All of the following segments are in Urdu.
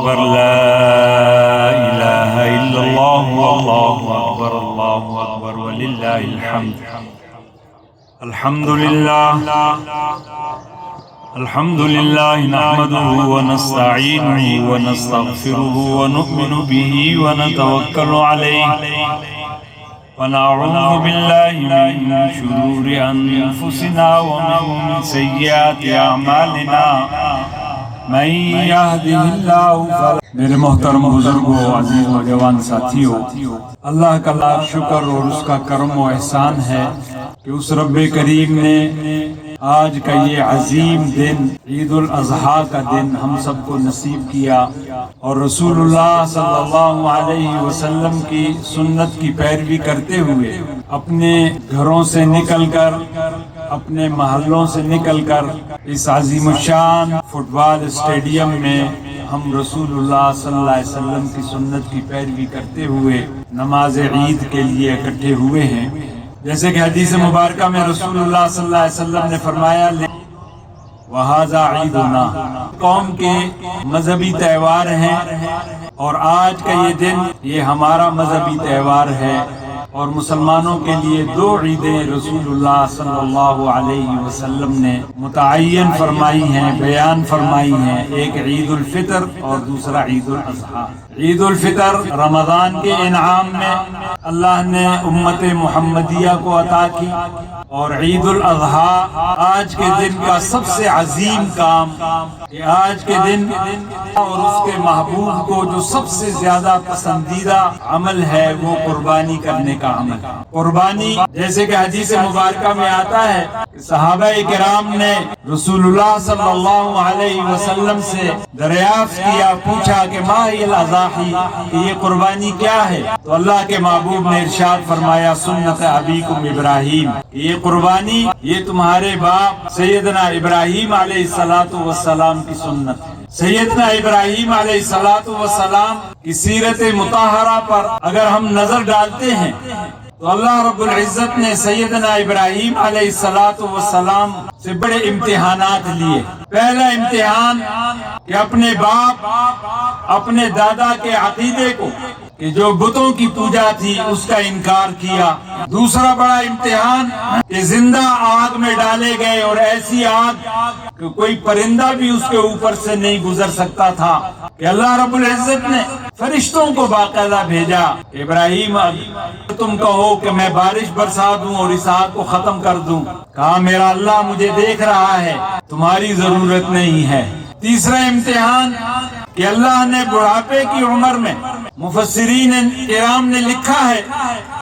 أكبر لا إله إلا الله والله أكبر الله أكبر ولله الحمد الحمد لله الحمد لله نحمده ونستعينه ونستغفره ونؤمن به ونتوكل عليه ونعوذ بالله من شرور أنفسنا ومن سيئات أعمالنا من يهده الله فلا میرے محترم بزرگوں، عزیز نوجوان ساتھیوں، اللہ کا لاکھ شکر اور اس کا کرم و احسان ہے کہ اس رب کریم نے آج کا یہ عظیم دن عید الاضحیٰ کا دن ہم سب کو نصیب کیا اور رسول اللہ صلی اللہ علیہ وسلم کی سنت کی پیروی کرتے ہوئے اپنے گھروں سے نکل کر، اپنے محلوں سے نکل کر اس عظیم الشان فٹ بال اسٹیڈیم میں ہم رسول اللہ صلی اللہ علیہ وسلم کی سنت کی پیروی کرتے ہوئے نماز عید کے لیے اکٹھے ہوئے ہیں۔ جیسے کہ حدیث مبارکہ میں رسول اللہ صلی اللہ علیہ وسلم نے فرمایا وَهَذَا عِيدُنَا، قوم کے مذہبی تہوار ہیں اور آج کا یہ دن یہ ہمارا مذہبی تہوار ہے، اور مسلمانوں کے لیے دو عیدیں رسول اللہ صلی اللہ علیہ وسلم نے متعین فرمائی ہیں، بیان فرمائی ہیں، ایک عید الفطر اور دوسرا عید الاضحیٰ۔ عید الفطر رمضان کے انعام میں اللہ نے امت محمدیہ کو عطا کی، اور عید الاضحیٰ آج کے دن کا سب سے عظیم کام کہ آج کے دن اور اس کے محبوب کو جو سب سے زیادہ پسندیدہ عمل ہے وہ قربانی کرنے کا عمل۔ قربانی جیسے کہ حدیث مبارکہ میں آتا ہے کہ صحابہ کرام نے رسول اللہ صلی اللہ علیہ وسلم سے دریافت کیا، پوچھا کہ ما ہی الاضاحی، کہ یہ قربانی کیا ہے؟ تو اللہ کے محبوب نے ارشاد فرمایا سنت ابیکم ابراہیم، یہ قربانی یہ تمہارے باپ سیدنا ابراہیم علیہ السلام کی سنت ہے۔ سیدنا ابراہیم علیہ السلام کی سیرت مطہرہ پر اگر ہم نظر ڈالتے ہیں تو اللہ رب العزت نے سیدنا ابراہیم علیہ السلام سے بڑے امتحانات لیے۔ پہلا امتحان کہ اپنے باپ اپنے دادا کے عقیدے کو کہ جو بتوں کی پوجا تھی اس کا انکار کیا۔ دوسرا بڑا امتحان کہ زندہ آگ میں ڈالے گئے، اور ایسی آگ کہ کوئی پرندہ بھی اس کے اوپر سے نہیں گزر سکتا تھا، کہ اللہ رب العزت نے فرشتوں کو باقاعدہ بھیجا، ابراہیم تم کہو کہ میں بارش برسا دوں اور اس آگ کو ختم کر دوں۔ کہا میرا اللہ مجھے دیکھ رہا ہے، تمہاری ضرورت نہیں ہے۔ تیسرا امتحان کہ اللہ نے بڑھاپے کی عمر میں، مفسرین کرام نے لکھا ہے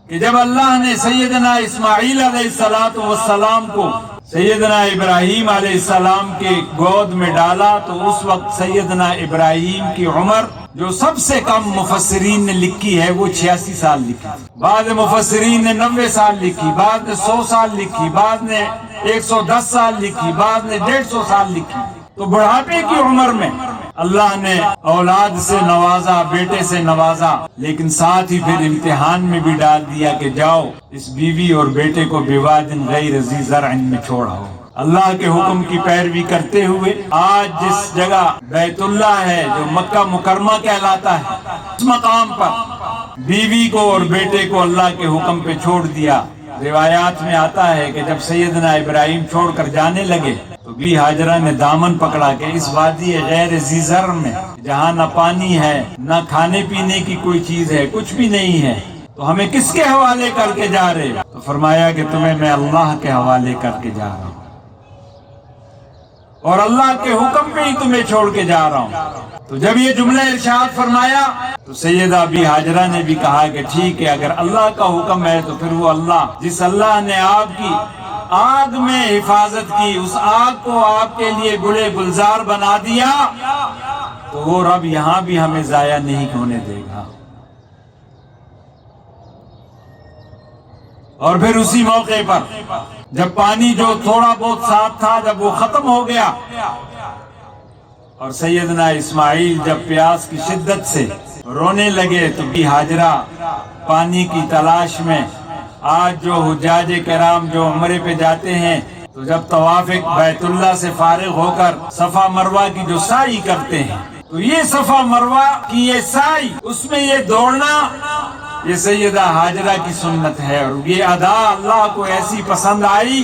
کہ جب اللہ نے سیدنا اسماعیل علیہ السلام کو سیدنا ابراہیم علیہ السلام کے گود میں ڈالا تو اس وقت سیدنا ابراہیم کی عمر جو سب سے کم مفسرین نے لکھی ہے وہ 86 سال لکھی، بعض مفسرین نے 90 سال لکھی، بعض نے 100 سال لکھی، بعض نے 110 سال لکھی، بعض نے 150 سال لکھی۔ تو بڑھاپے کی عمر میں اللہ نے اولاد سے نوازا، بیٹے سے نوازا، لیکن ساتھ ہی پھر امتحان میں بھی ڈال دیا کہ جاؤ اس بیوی اور بیٹے کو بوادٍ غیر ذی زرع میں چھوڑاؤ۔ اللہ کے حکم کی پیروی کرتے ہوئے آج جس جگہ بیت اللہ ہے جو مکہ مکرمہ کہلاتا ہے، اس مقام پر بیوی کو اور بیٹے کو اللہ کے حکم پہ چھوڑ دیا۔ روایات میں آتا ہے کہ جب سیدنا ابراہیم چھوڑ کر جانے لگے تو بی ہاجرہ نے دامن پکڑا کہ اس وادی غیر ذی زرع میں جہاں نہ پانی ہے نہ کھانے پینے کی کوئی چیز ہے، کچھ بھی نہیں ہے، تو ہمیں کس کے حوالے کر کے جا رہے؟ تو فرمایا کہ تمہیں میں اللہ کے حوالے کر کے جا رہا ہوں، اور اللہ کے حکم پہ ہی تمہیں چھوڑ کے جا رہا ہوں۔ تو جب یہ جملہ ارشاد فرمایا تو سیدہ بی ہاجرہ نے بھی کہا کہ ٹھیک ہے، اگر اللہ کا حکم ہے تو پھر وہ اللہ جس اللہ نے آپ کی آگ میں حفاظت کی، اس آگ کو آپ کے لیے گلے گلزار بنا دیا، تو وہ رب یہاں بھی ہمیں ضائع نہیں ہونے دے گا۔ اور پھر اسی موقع پر جب پانی جو تھوڑا بہت ساتھ تھا جب وہ ختم ہو گیا، اور سیدنا اسماعیل جب پیاس کی شدت سے رونے لگے تو بی ہاجرہ پانی کی تلاش میں، آج جو حجاج کرام جو عمرے پہ جاتے ہیں تو جب طواف بیت اللہ سے فارغ ہو کر صفا مروہ کی جو سعی کرتے ہیں تو تو یہ صفا مروہ کی یہ سعی، اس میں یہ دوڑنا، یہ سیدہ ہاجرہ کی سنت ہے، اور یہ ادا اللہ کو ایسی پسند آئی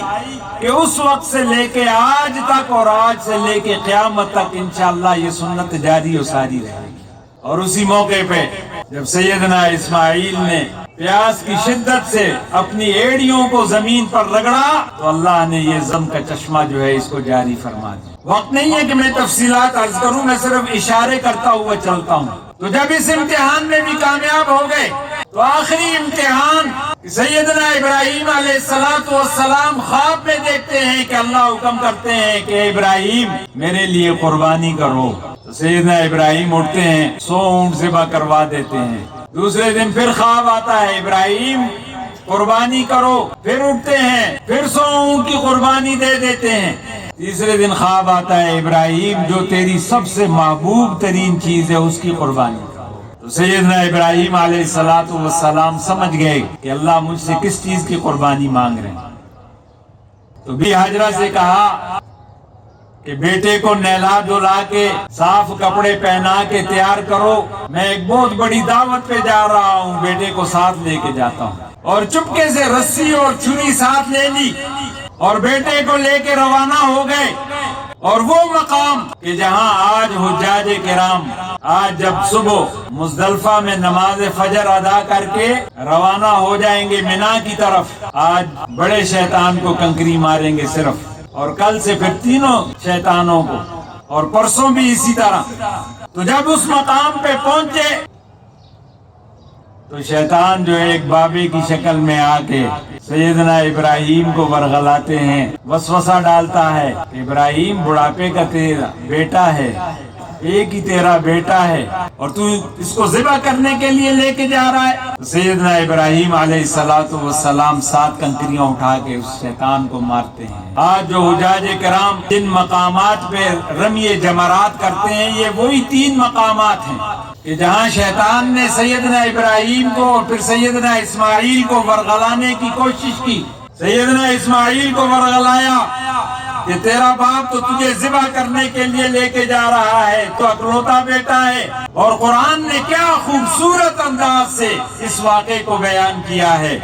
کہ اس وقت سے لے کے آج تک اور آج سے لے کے قیامت تک انشاءاللہ یہ سنت جاری و ساری رہے گی۔ اور اسی موقع پہ جب سیدنا اسماعیل نے پیاس کی شدت سے اپنی ایڑیوں کو زمین پر رگڑا تو اللہ نے یہ زم کا چشمہ جو ہے اس کو جاری فرما دیا۔ وقت نہیں ہے کہ میں تفصیلات عرض کروں، میں صرف اشارے کرتا ہوا چلتا ہوں۔ تو جب اس امتحان میں بھی کامیاب ہو گئے تو آخری امتحان سیدنا ابراہیم علیہ السلام خواب میں دیکھتے ہیں کہ اللہ حکم کرتے ہیں کہ ابراہیم میرے لیے قربانی کرو۔ تو سیدنا ابراہیم اٹھتے ہیں، 100 اونٹ ذبح کروا دیتے ہیں۔ دوسرے دن پھر خواب آتا ہے ابراہیم قربانی کرو، پھر اٹھتے ہیں، پھر 100 اونٹ کی قربانی دے دیتے ہیں۔ تیسرے دن خواب آتا ہے ابراہیم جو تیری سب سے محبوب ترین چیز ہے اس کی قربانی کرو۔ تو سیدنا ابراہیم علیہ السلام سمجھ گئے کہ اللہ مجھ سے کس چیز کی قربانی مانگ رہے ہیں۔ تو بی ہاجرہ سے کہا کہ بیٹے کو نہلا دھلا کے صاف کپڑے پہنا کے تیار کرو، میں ایک بہت بڑی دعوت پہ جا رہا ہوں، بیٹے کو ساتھ لے کے جاتا ہوں۔ اور چپکے سے رسی اور چھری ساتھ لے لی اور بیٹے کو لے کے روانہ ہو گئے۔ اور وہ مقام کہ جہاں آج حجاج کرام آج جب صبح مزدلفہ میں نماز فجر ادا کر کے روانہ ہو جائیں گے منا کی طرف، آج بڑے شیطان کو کنکری ماریں گے صرف، اور کل سے پھر تینوں شیطانوں کو، اور پرسوں بھی اسی طرح۔ تو جب اس مقام پہ پہنچے تو شیطان جو ایک بابے کی شکل میں آ کے سیدنا ابراہیم کو ورغلاتے ہیں، وسوسہ ڈالتا ہے، ابراہیم بڑھاپے کا تیرا بیٹا ہے، ایک ہی تیرا بیٹا ہے اور تو اس کو ذبح کرنے کے لیے لے کے جا رہا ہے۔ سیدنا ابراہیم علیہ السلام 7 کنکریاں اٹھا کے اس شیطان کو مارتے ہیں۔ آج جو حجاج کرام جن مقامات پہ رمی جمرات کرتے ہیں، یہ وہی 3 مقامات ہیں کہ جہاں شیطان نے سیدنا ابراہیم کو اور پھر سیدنا اسماعیل کو ورغلانے کی کوشش کی۔ سیدنا اسماعیل کو ورغلایا کہ تیرا باپ تو تجھے ذبح کرنے کے لیے لے کے جا رہا ہے، تو اکلوتا بیٹا ہے۔ اور قرآن نے کیا خوبصورت انداز سے اس واقعے کو بیان کیا ہے۔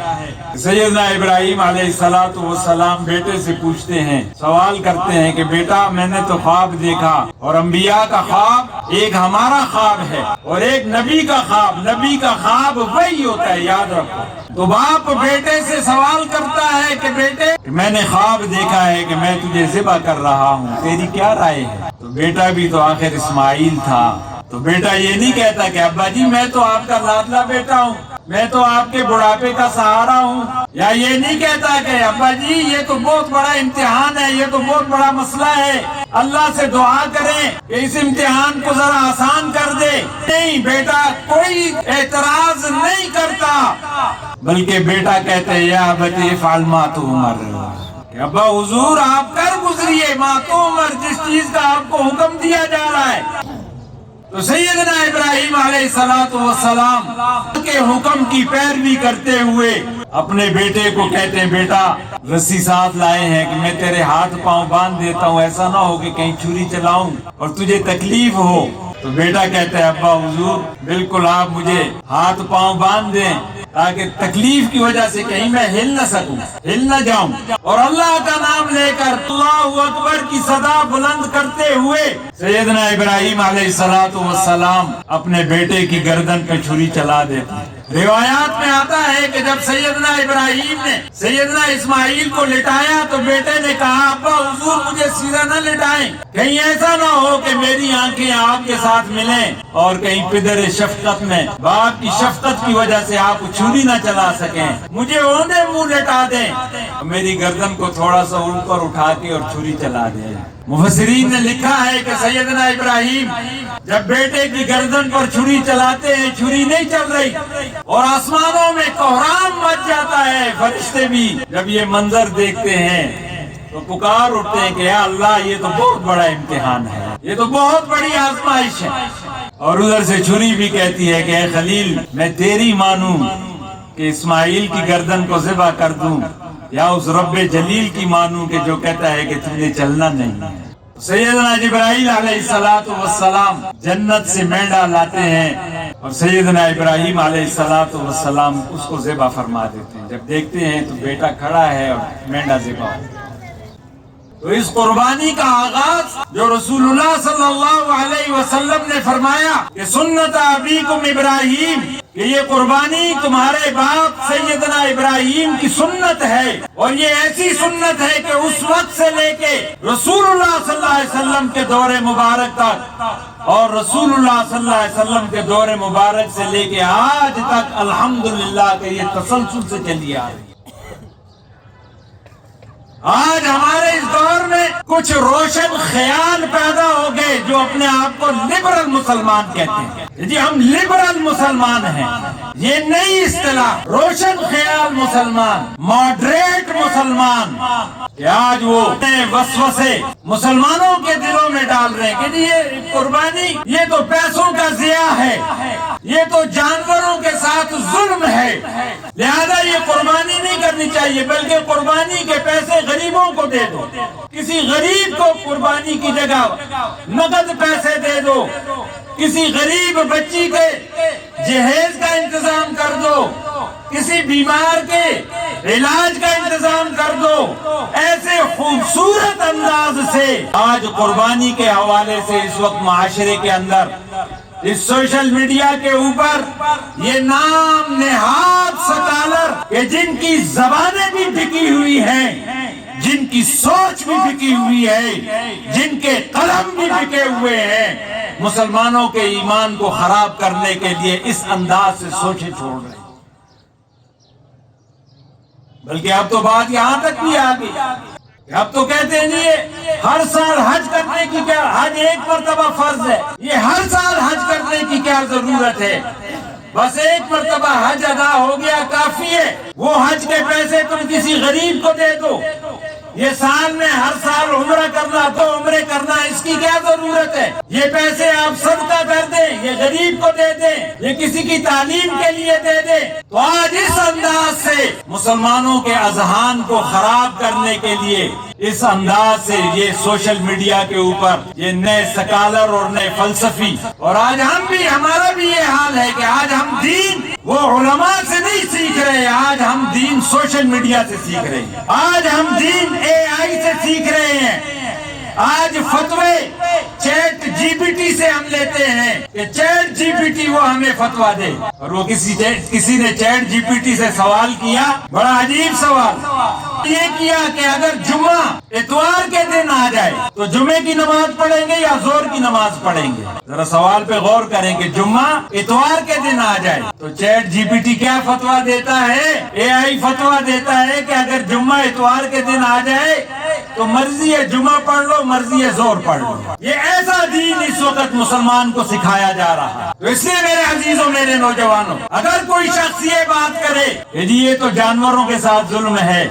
سیدنا ابراہیم علیہ السلام بیٹے سے پوچھتے ہیں، سوال کرتے ہیں کہ بیٹا میں نے تو خواب دیکھا، اور انبیاء کا خواب ایک ہمارا خواب ہے اور ایک نبی کا خواب، نبی کا خواب وہی ہوتا ہے، یاد رکھو۔ تو باپ بیٹے سے سوال کرتا ہے کہ بیٹے میں نے خواب دیکھا ہے کہ میں تجھے ذبح کر رہا ہوں، تیری کیا رائے ہے؟ تو بیٹا بھی تو آخر اسماعیل تھا، تو بیٹا یہ نہیں کہتا کہ ابا جی میں تو آپ کا لاڈلا بیٹا ہوں، میں تو آپ کے بڑھاپے کا سہارا ہوں، یا یہ نہیں کہتا کہ ابا جی یہ تو بہت بڑا امتحان ہے، یہ تو بہت بڑا مسئلہ ہے، اللہ سے دعا کریں کہ اس امتحان کو ذرا آسان کر دے۔ نہیں، بیٹا کوئی اعتراض نہیں کرتا، بلکہ بیٹا کہتے ہیں یا ابتی افعل ما تؤمر، کہ ابا حضور آپ کر گزریے ما تؤمر، جس چیز کا آپ کو حکم دیا جا رہا ہے۔ تو سیدنا ابراہیم علیہ السلام کے حکم کی پیروی کرتے ہوئے اپنے بیٹے کو کہتے ہیں بیٹا رسی ساتھ لائے ہیں کہ میں تیرے ہاتھ پاؤں باندھ دیتا ہوں، ایسا نہ ہو کہ کہیں چھری چلاؤں اور تجھے تکلیف ہو۔ تو بیٹا کہتا ہے ابا حضور بالکل آپ مجھے ہاتھ پاؤں باندھ دیں تاکہ تکلیف کی وجہ سے کہیں میں ہل نہ سکوں، ہل نہ جاؤں، اور اللہ کا نام لے کر اللہ اکبر کی صدا بلند کرتے ہوئے سیدنا ابراہیم علیہ السلام اپنے بیٹے کی گردن پہ چھری چلا دیتے ہیں۔ روایات میں آتا ہے کہ جب سیدنا ابراہیم نے سیدنا اسماعیل کو لٹایا تو بیٹے نے کہا ابا حضور مجھے سیدھا نہ لٹائیں، کہیں ایسا نہ ہو کہ میری آنکھیں آپ کے ساتھ ملیں اور کہیں پدر شفقت میں باپ کی شفقت کی وجہ سے آپ چھری نہ چلا سکیں، مجھے اوندے منہ لٹا دیں، میری گردن کو تھوڑا سا اوپر اٹھا کے اور چھری چلا دیں۔ مفسرین نے لکھا ہے کہ سیدنا ابراہیم جب بیٹے کی گردن پر چھری چلاتے ہیں، چھری نہیں چل رہی اور آسمانوں میں کوہرام مچ جاتا ہے، فرشتے بھی جب یہ منظر دیکھتے ہیں تو پکار اٹھتے ہیں کہ یا اللہ یہ تو بہت بڑا امتحان ہے، یہ تو بہت بڑی آزمائش ہے۔ اور ادھر سے چھری بھی کہتی ہے کہ اے خلیل میں تیری مانوں کہ اسماعیل کی گردن کو ذبح کر دوں، یا اس رب جلیل کی مانوں کہ جو کہتا ہے کہ تجھے چلنا نہیں ہے۔ سیدنا جبرائیل علیہ السلام جنت سے مینڈا لاتے ہیں اور سیدنا ابراہیم علیہ السلام اس کو ذبح فرما دیتے ہیں. جب دیکھتے ہیں تو بیٹا کھڑا ہے اور مینڈا ذبح ہو. تو اس قربانی کا آغاز جو رسول اللہ صلی اللہ علیہ وسلم نے فرمایا کہ سنت ابیکم ابراہیم، کہ یہ قربانی تمہارے باپ سیدنا ابراہیم کی سنت ہے، اور یہ ایسی سنت ہے کہ اس وقت سے لے کے رسول اللہ صلی اللہ علیہ وسلم کے دور مبارک تک، اور رسول اللہ صلی اللہ علیہ وسلم کے دور مبارک سے لے کے آج تک الحمدللہ کہ یہ تسلسل سے چلی آ رہی ہے. آج ہمارے اس دور میں کچھ روشن خیال پیدا ہو گئے جو اپنے آپ کو لبرل مسلمان کہتے ہیں. جی ہم لبرل مسلمان ہیں، یہ نئی اصطلاح روشن خیال مسلمان، ماڈریٹ مسلمان، کہ آج وہ وسوسے مسلمانوں کے دلوں میں ڈال رہے ہیں کہ جی یہ قربانی یہ تو پیسوں کا ضیاع ہے، یہ تو جانوروں کے ساتھ ظلم ہے، لہذا یہ قربانی نہیں کرنی چاہیے، بلکہ قربانی کے پیسے غریبوں کو دے دو. کسی غریب کو قربانی کی جگہ نقد پیسے دے دو، کسی غریب بچی کے جہیز کا انتظام کر دو، کسی بیمار کے علاج کا انتظام کر دو. ایسے خوبصورت انداز سے آج قربانی کے حوالے سے اس وقت معاشرے کے اندر اس سوشل میڈیا کے اوپر یہ نام نہاد سکالر کہ جن کی زبانیں بھی بکی ہوئی ہیں، جن کی سوچ بھی بکی ہوئی ہے، جن کے قلم بھی بکے ہوئے ہیں، مسلمانوں کے ایمان کو خراب کرنے کے لیے اس انداز سے سوچیں چھوڑ رہے ہیں. بلکہ اب تو بات یہاں تک بھی آ گئی، اب تو کہتے ہیں جی ہر سال حج کرنے کی کیا، حج ایک مرتبہ فرض ہے، یہ ہر سال حج کرنے کی کیا ضرورت ہے، بس ایک مرتبہ حج ادا ہو گیا کافی ہے، وہ حج کے پیسے تم کسی غریب کو دے دو. یہ سال میں ہر سال عمرہ کرنا تو عمرے کرنا، اس کی کیا ضرورت ہے؟ یہ پیسے آپ صدقہ کر دیں، یہ غریب کو دے دیں، یہ کسی کی تعلیم کے لیے دے دیں. تو آج اس انداز سے مسلمانوں کے اذہان کو خراب کرنے کے لیے اس انداز سے یہ سوشل میڈیا کے اوپر یہ نئے سکالر اور نئے فلسفی، اور آج ہم بھی، ہمارا بھی یہ حال ہے کہ آج ہم دین وہ علماء سے نہیں سیکھ رہے، آج ہم دین سوشل میڈیا سے سیکھ رہے ہیں، آج ہم دین اے آئی سے سیکھ رہے ہیں. آج فتوے چیٹ جی پی ٹی سے ہم لیتے ہیں کہ چیٹ جی پی ٹی وہ ہمیں فتوا دے. اور وہ کسی نے چیٹ جی پی ٹی سے سوال کیا، بڑا عجیب سوال یہ کیا کہ اگر جمعہ اتوار کے دن آ جائے تو جمعے کی نماز پڑھیں گے یا زور کی نماز پڑھیں گے؟ ذرا سوال پہ غور کریں کہ جمعہ اتوار کے دن آ جائے تو چیٹ جی پی ٹی کیا فتوا دیتا ہے؟ اے آئی فتوا دیتا ہے کہ اگر جمعہ اتوار کے دن آ جائے تو مرضی ہے جمعہ پڑھ لو، مرضی ہے زور پڑھ لو. یہ ایسا دین اس وقت مسلمان کو سکھایا جا رہا ہے. تو اس لیے میرے عزیزوں، میرے نوجوانوں، اگر کوئی شخص یہ بات کرے کہ جی یہ تو جانوروں کے ساتھ ظلم ہے،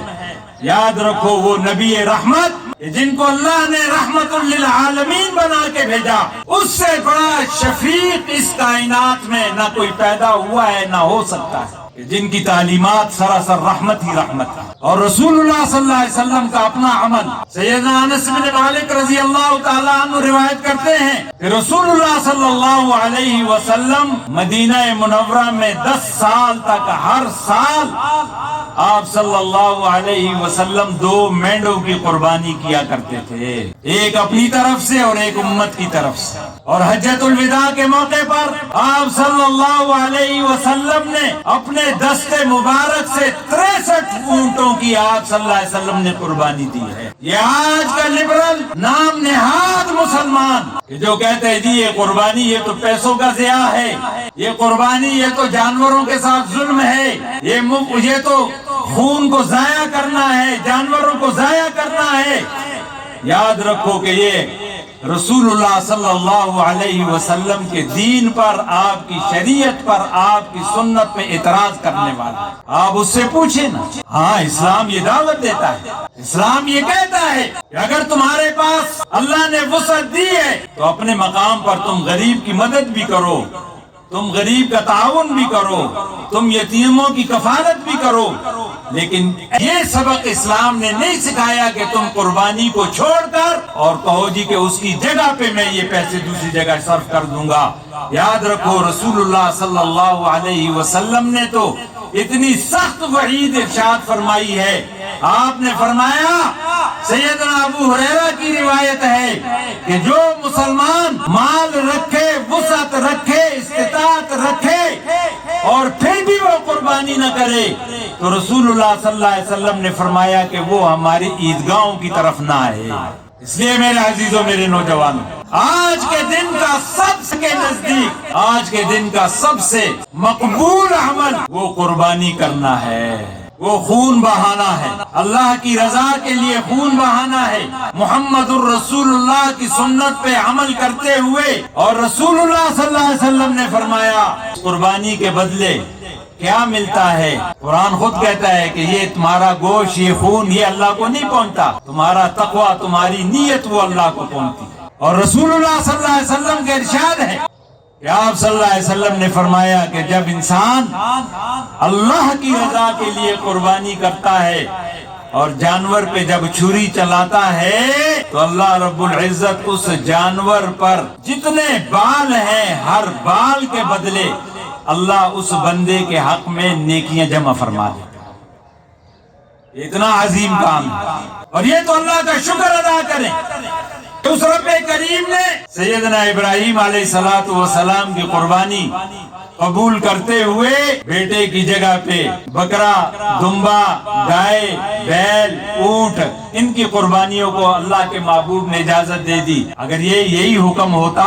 یاد رکھو وہ نبی رحمت جن کو اللہ نے رحمت للعالمین بنا کے بھیجا، اس سے بڑا شفیق اس کائنات میں نہ کوئی پیدا ہوا ہے نہ ہو سکتا ہے، جن کی تعلیمات سراسر رحمت ہی رحمت ہے. اور رسول اللہ صلی اللہ علیہ وسلم کا اپنا عمل، سیدنا انس بن مالک رضی اللہ تعالیٰ عنہ روایت کرتے ہیں کہ رسول اللہ صلی اللہ علیہ وسلم مدینہ منورہ میں 10 سال تک ہر سال آپ صلی اللہ علیہ وسلم 2 مینڈوں کی قربانی کیا کرتے تھے، ایک اپنی طرف سے اور ایک امت کی طرف سے. اور حجۃ الوداع کے موقع پر آپ صلی اللہ علیہ وسلم نے اپنے دست مبارک سے 63 اونٹوں کی آپ صلی اللہ علیہ وسلم نے قربانی دی ہے. یہ آج کا لبرل نام نہاد مسلمان کہ جو کہتے ہیں جی یہ قربانی یہ تو پیسوں کا ضیاع ہے، یہ قربانی یہ تو جانوروں کے ساتھ ظلم ہے، یہ تو خون کو ضائع کرنا ہے، جانوروں کو ضائع کرنا ہے. یاد رکھو کہ یہ رسول اللہ صلی اللہ علیہ وسلم کے دین پر، آپ کی شریعت پر، آپ کی سنت پہ اعتراض کرنے والا. آپ اس سے پوچھیں نا. ہاں اسلام یہ دعوت دیتا ہے، اسلام یہ کہتا ہے کہ اگر تمہارے پاس اللہ نے وسعت دی ہے تو اپنے مقام پر تم غریب کی مدد بھی کرو، تم غریب کا تعاون بھی کرو، تم یتیموں کی کفالت بھی کرو، لیکن یہ سبق اسلام نے نہیں سکھایا کہ تم قربانی کو چھوڑ کر اور کہو جی کہ اس کی جگہ پہ میں یہ پیسے دوسری جگہ صرف کر دوں گا۔ یاد رکھو رسول اللہ صلی اللہ علیہ وسلم نے تو اتنی سخت وعید ارشاد فرمائی ہے۔ آپ نے فرمایا، سیدنا ابو ہریرہ کی روایت ہے کہ جو مسلمان مال رکھے، وسعت رکھے، استطاعت رکھے اور پھر بھی وہ قربانی نہ کرے تو رسول اللہ صلی اللہ علیہ وسلم نے فرمایا کہ وہ ہماری عیدگاہوں کی طرف نہ آئے۔ اس لیے میرے عزیزوں، میرے نوجوانوں، آج کے دن کا سب سے نزدیک، آج کے دن کا سب سے مقبول عمل وہ قربانی کرنا ہے، وہ خون بہانا ہے، اللہ کی رضا کے لیے خون بہانا ہے، محمد الرسول اللہ کی سنت پہ عمل کرتے ہوئے۔ اور رسول اللہ صلی اللہ علیہ وسلم نے فرمایا قربانی کے بدلے کیا ملتا ہے؟ قرآن خود کہتا ہے کہ یہ تمہارا گوشت، یہ خون، یہ اللہ کو نہیں پہنچتا، تمہارا تقوی، تمہاری نیت وہ اللہ کو پہنچتی۔ اور رسول اللہ صلی اللہ علیہ وسلم کے ارشاد ہے کہ آپ صلی اللہ علیہ وسلم نے فرمایا کہ جب انسان اللہ کی رضا کے لیے قربانی کرتا ہے اور جانور پہ جب چھری چلاتا ہے تو اللہ رب العزت اس جانور پر جتنے بال ہیں ہر بال کے بدلے اللہ اس بندے کے حق میں نیکیاں جمع فرما دیتا ہے۔ اتنا عظیم کام ہے، اور یہ تو اللہ کا شکر ادا کریں۔ اس رب کریم نے سیدنا ابراہیم علیہ السلام کی قربانی قبول کرتے ہوئے بیٹے کی جگہ پہ بکرا، دمبا، گائے، بیل، اونٹ، ان کی قربانیوں کو اللہ کے محبوب نے اجازت دے دی۔ اگر یہی حکم ہوتا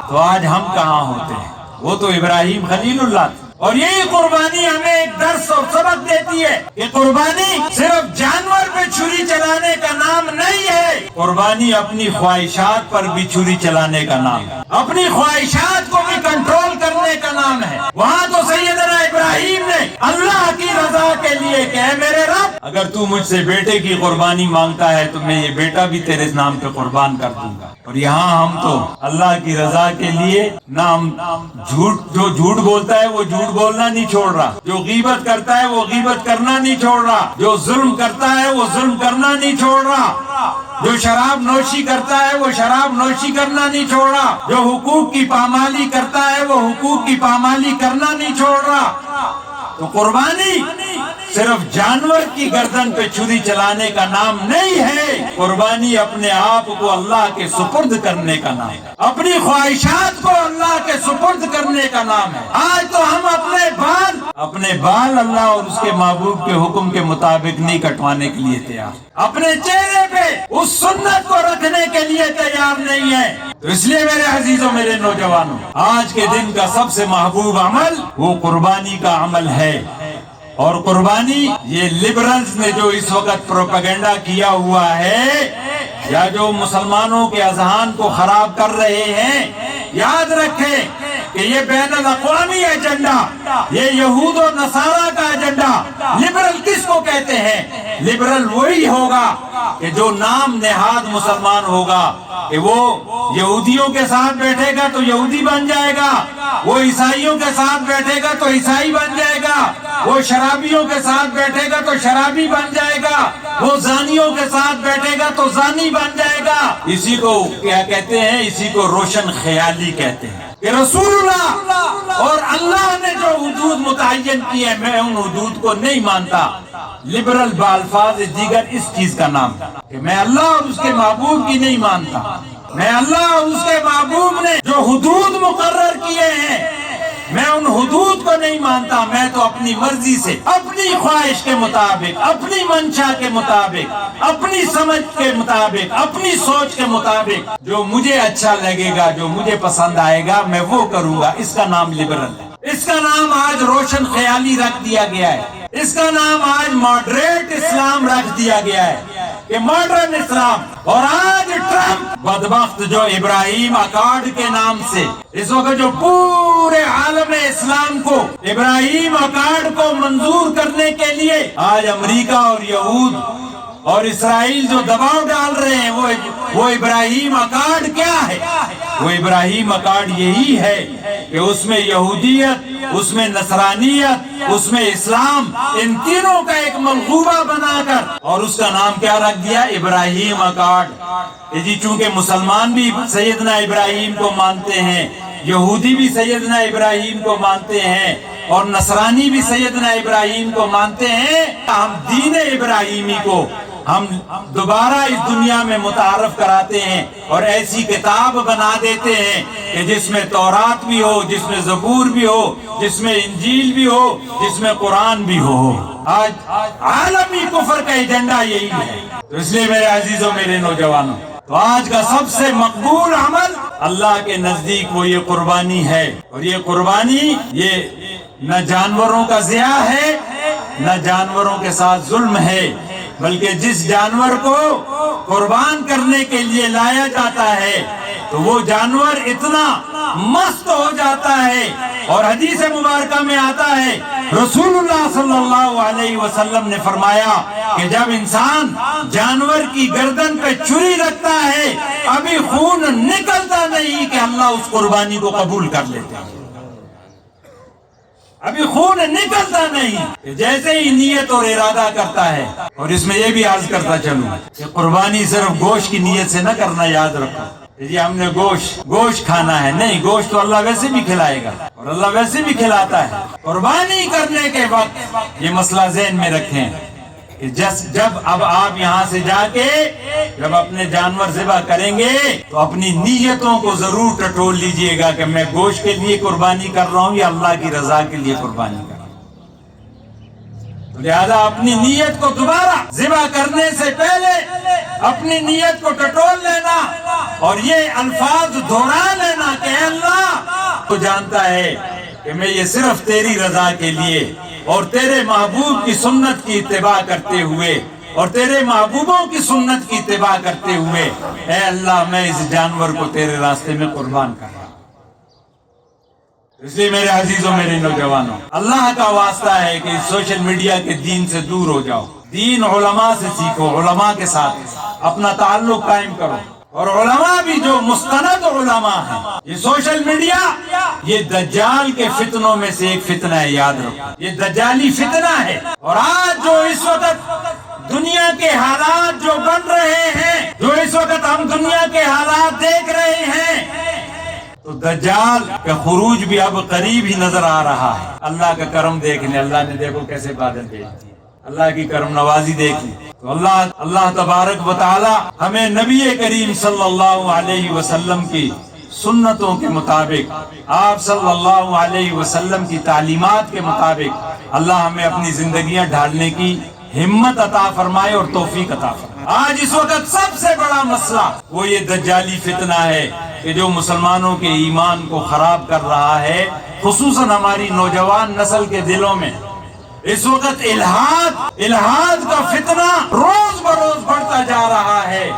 تو آج ہم کہاں ہوتے ہیں؟ وہ تو ابراہیم خلیل اللہ تھے۔ اور یہی قربانی ہمیں ایک درس اور سبق دیتی ہے کہ قربانی صرف جانور پہ چھری چلانے کا نام نہیں ہے، قربانی اپنی خواہشات پر بھی چھری چلانے کا نام ہے، اپنی خواہشات کو بھی کنٹرول کرنے کا نام ہے۔ وہاں تو سیدنا ابراہیم نے اللہ کی رضا کے لیے کہ اے میرے رب، اگر تو مجھ سے بیٹے کی قربانی مانگتا ہے تو میں یہ بیٹا بھی تیرے نام پہ قربان کر دوں گا۔ اور یہاں ہم تو اللہ کی رضا کے لیے نہ ہم جو جھوٹ بولتا ہے وہ جھوٹ بولنا نہیں چھوڑ رہا، جو غیبت کرتا ہے وہ غیبت کرنا نہیں چھوڑ رہا، جو ظلم کرتا ہے وہ ظلم کرنا نہیں چھوڑ رہا، جو شراب نوشی کرتا ہے وہ شراب نوشی کرنا نہیں چھوڑ رہا، جو حقوق کی پامالی کرتا ہے وہ حقوق کی پامالی کرنا نہیں چھوڑ رہا۔ تو قربانی صرف جانور کی گردن پہ چھری چلانے کا نام نہیں ہے، قربانی اپنے آپ کو اللہ کے سپرد کرنے کا نام ہے، اپنی خواہشات کو اللہ کے سپرد کرنے کا نام ہے۔ آج تو ہم اپنے بال اللہ اور اس کے محبوب کے حکم کے مطابق نہیں کٹوانے کے لیے تیار، اپنے چہرے پہ اس سنت کو رکھنے کے لیے تیار نہیں ہے۔ تو اس لیے میرے عزیزوں، میرے نوجوانوں، آج کے دن کا سب سے محبوب عمل وہ قربانی کا عمل ہے۔ اور قربانی یہ لبرلز نے جو اس وقت پروپیگنڈا کیا ہوا ہے یا جو مسلمانوں کے اذہان کو خراب کر رہے ہیں، یاد رکھیں کہ یہ بین الاقوامی ایجنڈا، یہ یہود و نصارہ کا ایجنڈا۔ لبرل کس کو کہتے ہیں؟ لبرل وہی ہوگا کہ جو نام نہاد مسلمان ہوگا، کہ وہ یہودیوں کے ساتھ بیٹھے گا تو یہودی بن جائے گا، وہ عیسائیوں کے ساتھ بیٹھے گا تو عیسائی بن جائے گا، وہ شرابیوں کے ساتھ بیٹھے گا تو شرابی بن جائے گا، وہ زانیوں کے ساتھ بیٹھے گا تو زانی بن جائے گا۔ اسی کو کیا کہتے ہیں؟ اسی کو روشن خیالی کہتے ہیں کہ رسول اللہ اور اللہ نے جو حدود متعین کی ہے میں ان حدود کو نہیں مانتا۔ لبرل بالفاظ دیگر اس چیز کا نام ہے کہ میں اللہ اور اس کے محبوب کی نہیں مانتا، میں اللہ اور اس کے محبوب نے جو حدود مقرر کیے ہیں میں ان حدود کو نہیں مانتا، میں تو اپنی مرضی سے، اپنی خواہش کے مطابق، اپنی منشا کے مطابق، اپنی سمجھ کے مطابق، اپنی سوچ کے مطابق جو مجھے اچھا لگے گا، جو مجھے پسند آئے گا میں وہ کروں گا۔ اس کا نام لبرل ہے، اس کا نام آج روشن خیالی رکھ دیا گیا ہے، اس کا نام آج ماڈریٹ اسلام رکھ دیا گیا ہے کہ ماڈرن اسلام۔ اور آج ٹرمپ بدبخت جو ابراہیم اکارڈ کے نام سے اس وقت جو پورے عالم اسلام کو ابراہیم اکارڈ کو منظور کرنے کے لیے آج امریکہ اور یہود اور اسرائیل جو دباؤ ڈال رہے ہیں وہ ابراہیم اکارڈ کیا ہے؟ وہ ابراہیم اکارڈ یہی ہے کہ اس میں یہودیت، اس میں نصرانیت، اس میں اسلام، ان تینوں کا ایک منصوبہ بنا کر، اور اس کا نام کیا رکھ دیا؟ ابراہیم اکارڈ۔ جی چونکہ مسلمان بھی سیدنا ابراہیم کو مانتے ہیں، یہودی بھی سیدنا ابراہیم کو مانتے ہیں، اور نصرانی بھی سیدنا ابراہیم کو مانتے ہیں، ہم دین ابراہیمی کو ہم دوبارہ اس دنیا میں متعارف کراتے ہیں اور ایسی کتاب بنا دیتے ہیں کہ جس میں تورات بھی ہو، جس میں زبور بھی ہو، جس میں انجیل بھی ہو، جس میں قرآن بھی ہو۔ آج عالمی کفر کا ایجنڈا یہی ہے۔ تو اس لیے میرے عزیزوں، میرے نوجوانوں، تو آج کا سب سے مقبول عمل اللہ کے نزدیک وہ یہ قربانی ہے، اور یہ قربانی یہ نہ جانوروں کا ضیاع ہے، نہ جانوروں کے ساتھ ظلم ہے، بلکہ جس جانور کو قربان کرنے کے لیے لایا جاتا ہے تو وہ جانور اتنا مست ہو جاتا ہے، اور حدیث مبارکہ میں آتا ہے رسول اللہ صلی اللہ علیہ وسلم نے فرمایا کہ جب انسان جانور کی گردن پہ چھری رکھتا ہے ابھی خون نکلتا نہیں کہ اللہ اس قربانی کو قبول کر لیتا ہے، ابھی خون نکلتا نہیں، جیسے ہی نیت اور ارادہ کرتا ہے۔ اور اس میں یہ بھی عرض کرتا چلوں کہ قربانی صرف گوشت کی نیت سے نہ کرنا، یاد رکھو جی ہم نے گوشت کھانا ہے، نہیں، گوشت تو اللہ ویسے بھی کھلائے گا اور اللہ ویسے بھی کھلاتا ہے۔ قربانی کرنے کے وقت یہ مسئلہ ذہن میں رکھیں کہ جب اب آپ یہاں سے جا کے جب اپنے جانور ذبح کریں گے تو اپنی نیتوں کو ضرور ٹٹول لیجئے گا کہ میں گوشت کے لیے قربانی کر رہا ہوں یا اللہ کی رضا کے لیے قربانی کر رہا ہوں۔ لہذا اپنی نیت کو دوبارہ ذبح کرنے سے پہلے اپنی نیت کو ٹٹول لینا اور یہ الفاظ دہرا لینا کہ اے اللہ تو جانتا ہے کہ میں یہ صرف تیری رضا کے لیے اور تیرے محبوب کی سنت کی اتباع کرتے ہوئے اور تیرے محبوبوں کی سنت کی اتباع کرتے ہوئے اے اللہ میں اس جانور کو تیرے راستے میں قربان کر رہا ہوں۔ اس لیے میرے عزیزوں، میرے نوجوانوں، اللہ کا واسطہ ہے کہ سوشل میڈیا کے دین سے دور ہو جاؤ، دین علماء سے سیکھو، علماء کے ساتھ اپنا تعلق قائم کرو، اور علماء بھی جو مستند علماء ہیں۔ یہ سوشل میڈیا یہ دجال کے فتنوں میں سے ایک فتنہ ہے، یاد رکھو یہ دجالی فتنہ ہے۔ اور آج جو اس وقت دنیا کے حالات جو بن رہے ہیں، جو اس وقت ہم دنیا کے حالات دیکھ رہے ہیں، تو دجال کا خروج بھی اب قریب ہی نظر آ رہا ہے۔ اللہ کا کرم دیکھ لیں، اللہ نے دیکھو کیسے بادل بھیج دی، اللہ کی کرم نوازی دیکھ لی۔ تو اللہ تبارک و تعالی ہمیں نبی کریم صلی اللہ علیہ وسلم کی سنتوں کے مطابق، آپ صلی اللہ علیہ وسلم کی تعلیمات کے مطابق اللہ ہمیں اپنی زندگیاں ڈھالنے کی ہمت عطا فرمائے اور توفیق عطا فرمائے۔ آج اس وقت سب سے بڑا مسئلہ وہ یہ دجالی فتنہ ہے کہ جو مسلمانوں کے ایمان کو خراب کر رہا ہے، خصوصاً ہماری نوجوان نسل کے دلوں میں اس وقت الہاد کا فتنہ روز بروز بڑھتا جا رہا ہے۔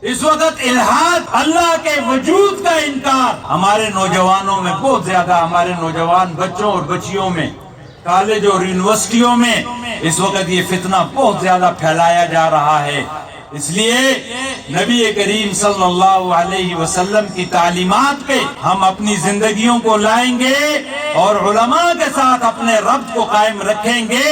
اس وقت الہاد، اللہ کے وجود کا انکار ہمارے نوجوانوں میں بہت زیادہ، ہمارے نوجوان بچوں اور بچیوں میں، کالج اور یونیورسٹیوں میں اس وقت یہ فتنہ بہت زیادہ پھیلایا جا رہا ہے۔ اس لیے نبی کریم صلی اللہ علیہ وسلم کی تعلیمات پہ ہم اپنی زندگیوں کو لائیں گے اور علماء کے ساتھ اپنے ربط کو قائم رکھیں گے،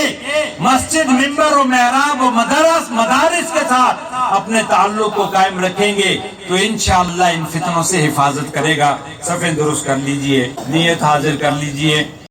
مسجد، منبر و محراب و مدارس کے ساتھ اپنے تعلق کو قائم رکھیں گے تو انشاءاللہ ان فتنوں سے حفاظت کرے گا۔ صفیں درست کر لیجئے، نیت حاضر کر لیجئے۔